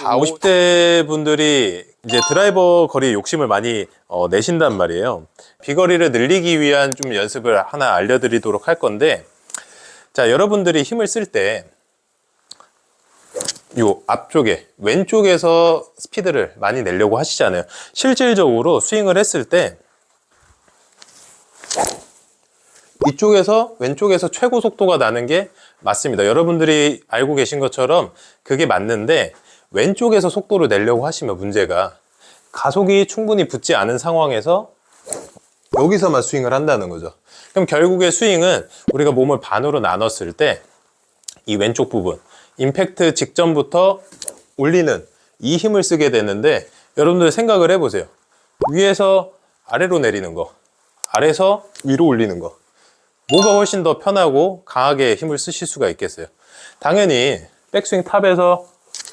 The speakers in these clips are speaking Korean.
50대 분들이 이제 드라이버 거리에 욕심을 많이 내신단 말이에요. 비거리를 늘리기 위한 좀 연습을 하나 알려드리도록 할 건데, 자, 여러분들이 힘을 쓸 때 요 앞쪽에 왼쪽에서 스피드를 많이 내려고 하시잖아요. 실질적으로 스윙을 했을 때 이쪽에서 왼쪽에서 최고 속도가 나는 게 맞습니다. 여러분들이 알고 계신 것처럼 그게 맞는데, 왼쪽에서 속도를 내려고 하시면 문제가 가속이 충분히 붙지 않은 상황에서 여기서만 스윙을 한다는 거죠. 그럼 결국에 스윙은 우리가 몸을 반으로 나눴을 때 이 왼쪽 부분, 임팩트 직전부터 올리는 이 힘을 쓰게 되는데, 여러분들 생각을 해보세요. 위에서 아래로 내리는 거, 아래에서 위로 올리는 거, 뭐가 훨씬 더 편하고 강하게 힘을 쓰실 수가 있겠어요? 당연히 백스윙 탑에서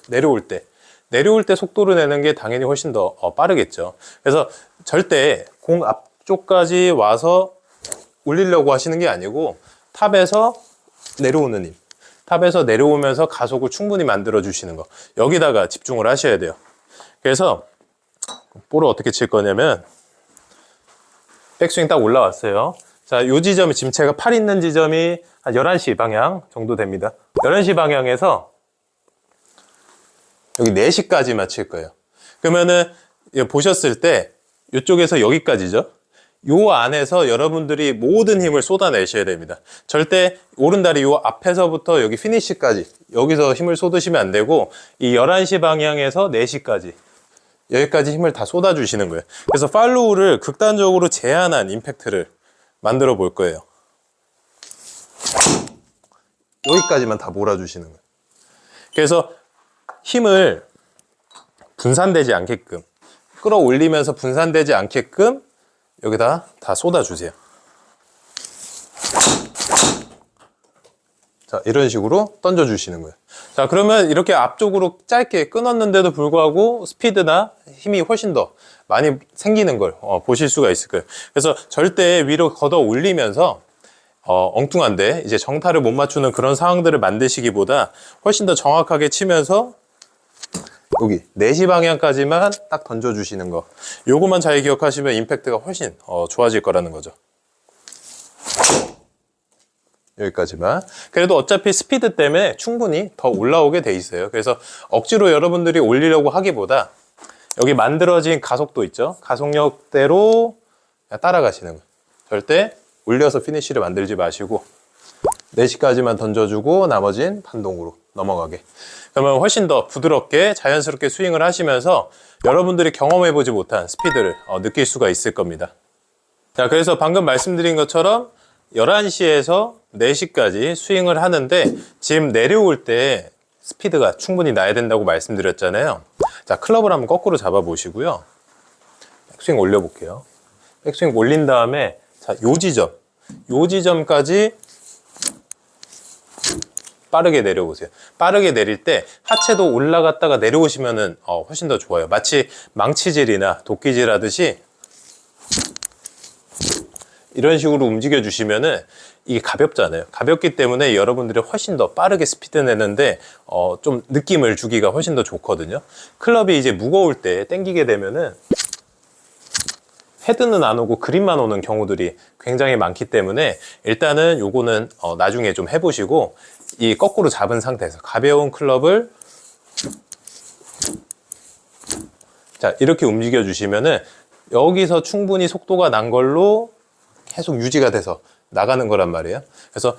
내려올 때 속도를 내는 게 당연히 훨씬 더 빠르겠죠. 그래서 절대 공 앞쪽까지 와서 올리려고 하시는 게 아니고, 탑에서 내려오는 힘, 탑에서 내려오면서 가속을 충분히 만들어 주시는 거, 여기다가 집중을 하셔야 돼요. 그래서 볼을 어떻게 칠 거냐면, 백스윙 딱 올라왔어요. 자, 요 지점이, 지금 제가 팔 있는 지점이 한 11시 방향 정도 됩니다. 11시 방향에서 여기 4시까지만 칠 거예요. 그러면은 보셨을 때 이쪽에서 여기까지죠. 요 안에서 여러분들이 모든 힘을 쏟아내셔야 됩니다. 절대 오른다리 요 앞에서부터 여기 피니시까지 여기서 힘을 쏟으시면 안 되고, 이 11시 방향에서 4시까지 여기까지 힘을 다 쏟아주시는 거예요. 그래서 팔로우를 극단적으로 제한한 임팩트를 만들어 볼 거예요. 여기까지만 다 몰아주시는 거예요. 그래서 힘을 분산되지 않게끔, 끌어올리면서 분산되지 않게끔 여기다 다 쏟아주세요. 자, 이런 식으로 던져주시는 거예요. 자, 그러면 이렇게 앞쪽으로 짧게 끊었는데도 불구하고 스피드나 힘이 훨씬 더 많이 생기는 걸 보실 수가 있을 거예요. 그래서 절대 위로 걷어 올리면서 엉뚱한데 이제 정타를 못 맞추는 그런 상황들을 만드시기보다 훨씬 더 정확하게 치면서 여기 4시 방향까지만 딱 던져주시는 거, 요거만 잘 기억하시면 임팩트가 훨씬 좋아질 거라는 거죠. 여기까지만. 그래도 어차피 스피드 때문에 충분히 더 올라오게 돼 있어요. 그래서 억지로 여러분들이 올리려고 하기보다 여기 만들어진 가속도 있죠, 가속력대로 따라가시는 거예요. 절대 올려서 피니쉬를 만들지 마시고 4시까지만 던져주고 나머진 반동으로 넘어가게. 그러면 훨씬 더 부드럽게 자연스럽게 스윙을 하시면서 여러분들이 경험해보지 못한 스피드를 느낄 수가 있을 겁니다. 자, 그래서 방금 말씀드린 것처럼 11시에서 4시까지 스윙을 하는데, 지금 내려올 때 스피드가 충분히 나야 된다고 말씀드렸잖아요. 자, 클럽을 한번 거꾸로 잡아 보시고요. 백스윙 올려볼게요. 백스윙 올린 다음에, 자, 요 지점까지 빠르게 내려오세요. 빠르게 내릴 때 하체도 올라갔다가 내려오시면은 훨씬 더 좋아요. 마치 망치질이나 도끼질 하듯이 이런 식으로 움직여 주시면은 이게 가볍잖아요. 가볍기 때문에 여러분들이 훨씬 더 빠르게 스피드 내는데 좀 느낌을 주기가 훨씬 더 좋거든요. 클럽이 이제 무거울 때 당기게 되면은 헤드는 안 오고 그립만 오는 경우들이 굉장히 많기 때문에, 일단은 요거는 나중에 좀 해보시고, 이 거꾸로 잡은 상태에서 가벼운 클럽을 자, 이렇게 움직여 주시면은 여기서 충분히 속도가 난 걸로 계속 유지가 돼서 나가는 거란 말이에요. 그래서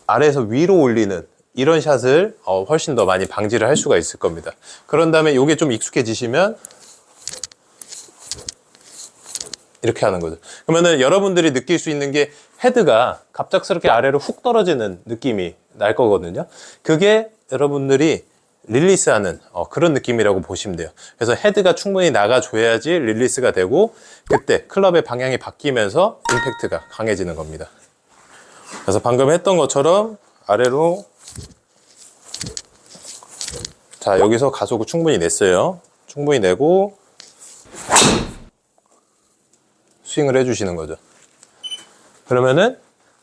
아래에서 위로 올리는 이런 샷을 훨씬 더 많이 방지를 할 수가 있을 겁니다. 그런 다음에 이게 좀 익숙해지시면 이렇게 하는 거죠. 그러면은 여러분들이 느낄 수 있는 게 헤드가 갑작스럽게 아래로 훅 떨어지는 느낌이 날 거거든요. 그게 여러분들이 릴리스하는 그런 느낌이라고 보시면 돼요. 그래서 헤드가 충분히 나가줘야지 릴리스가 되고, 그때 클럽의 방향이 바뀌면서 임팩트가 강해지는 겁니다. 그래서 방금 했던 것처럼 아래로, 자, 여기서 가속을 충분히 냈어요. 충분히 내고 스윙을 해주시는 거죠. 그러면은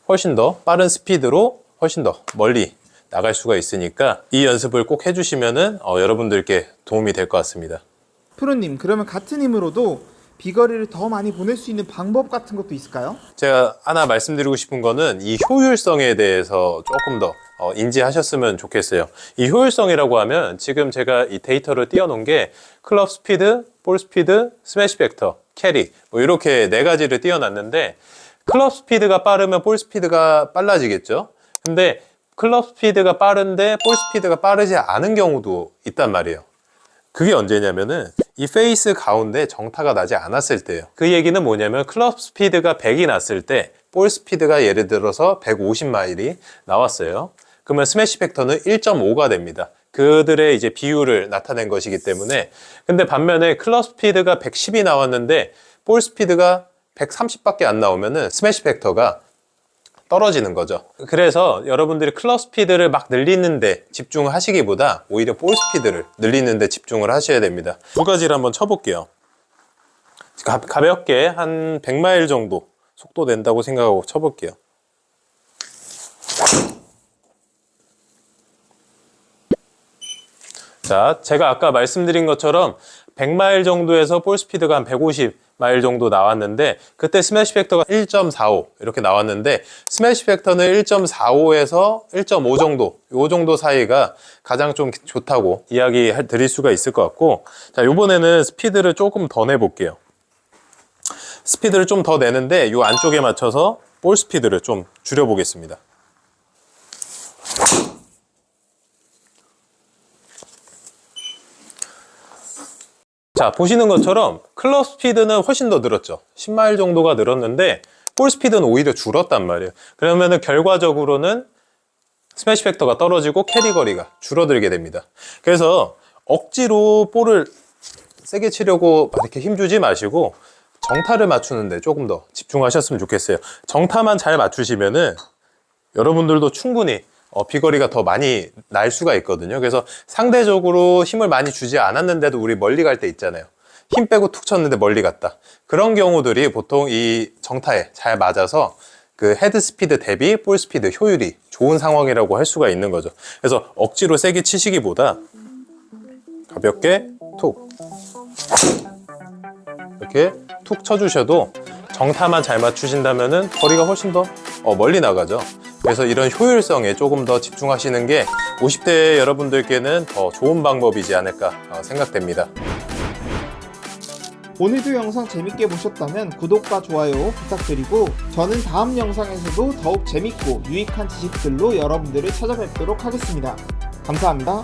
훨씬 더 빠른 스피드로 훨씬 더 멀리 나갈 수가 있으니까 이 연습을 꼭 해주시면은 여러분들께 도움이 될 것 같습니다. 프로님, 그러면 같은 힘으로도 비거리를 더 많이 보낼 수 있는 방법 같은 것도 있을까요? 제가 하나 말씀드리고 싶은 거는 이 효율성에 대해서 조금 더 인지하셨으면 좋겠어요. 이 효율성이라고 하면 지금 제가 이 데이터를 띄워놓은 게 클럽 스피드, 볼 스피드, 스매시 벡터, 캐리 뭐 이렇게 네 가지를 띄워놨는데 클럽 스피드가 빠르면 볼 스피드가 빨라지겠죠. 근데 클럽 스피드가 빠른데 볼 스피드가 빠르지 않은 경우도 있단 말이에요. 그게 언제냐면은 이 페이스 가운데 정타가 나지 않았을 때예요. 그 얘기는 뭐냐면 클럽 스피드가 100이 났을 때 볼 스피드가 예를 들어서 150마일이 나왔어요. 그러면 스매시 팩터는 1.5가 됩니다. 그들의 이제 비율을 나타낸 것이기 때문에. 근데 반면에 클럽 스피드가 110이 나왔는데 볼 스피드가 130밖에 안 나오면은 스매시 팩터가 떨어지는 거죠. 그래서 여러분들이 클럽 스피드를 막 늘리는데 집중하시기보다 오히려 볼 스피드를 늘리는데 집중을 하셔야 됩니다. 두 가지를 한번 쳐볼게요. 가볍게 한 100마일 정도 속도 낸다고 생각하고 쳐볼게요. 자, 제가 아까 말씀드린 것처럼 100마일 정도에서 볼 스피드가 한 150마일 정도 나왔는데 그때 스매시 팩터가 1.45 이렇게 나왔는데 스매시 팩터는 1.45에서 1.5 정도 요 정도 사이가 가장 좀 좋다고 이야기 드릴 수가 있을 것 같고, 자, 이번에는 스피드를 조금 더 내볼게요. 스피드를 좀 더 내는데 요 안쪽에 맞춰서 볼 스피드를 좀 줄여보겠습니다. 자, 보시는 것처럼 클럽 스피드는 훨씬 더 늘었죠. 10마일 정도가 늘었는데 볼 스피드는 오히려 줄었단 말이에요. 그러면은 결과적으로는 스매시 팩터가 떨어지고 캐리 거리가 줄어들게 됩니다. 그래서 억지로 볼을 세게 치려고 이렇게 힘주지 마시고 정타를 맞추는데 조금 더 집중하셨으면 좋겠어요. 정타만 잘 맞추시면은 여러분들도 충분히 비거리가 더 많이 날 수가 있거든요. 그래서 상대적으로 힘을 많이 주지 않았는데도 우리 멀리 갈 때 있잖아요. 힘 빼고 툭 쳤는데 멀리 갔다. 그런 경우들이 보통 이 정타에 잘 맞아서 그 헤드 스피드 대비 볼 스피드 효율이 좋은 상황이라고 할 수가 있는 거죠. 그래서 억지로 세게 치시기보다 가볍게 툭 이렇게 툭 쳐주셔도 정타만 잘 맞추신다면은 거리가 훨씬 더 멀리 나가죠. 그래서 이런 효율성에 조금 더 집중하시는 게 50대 여러분들께는 더 좋은 방법이지 않을까 생각됩니다. 오늘도 영상 재밌게 보셨다면 구독과 좋아요 부탁드리고 저는 다음 영상에서도 더욱 재밌고 유익한 지식들로 여러분들을 찾아뵙도록 하겠습니다. 감사합니다.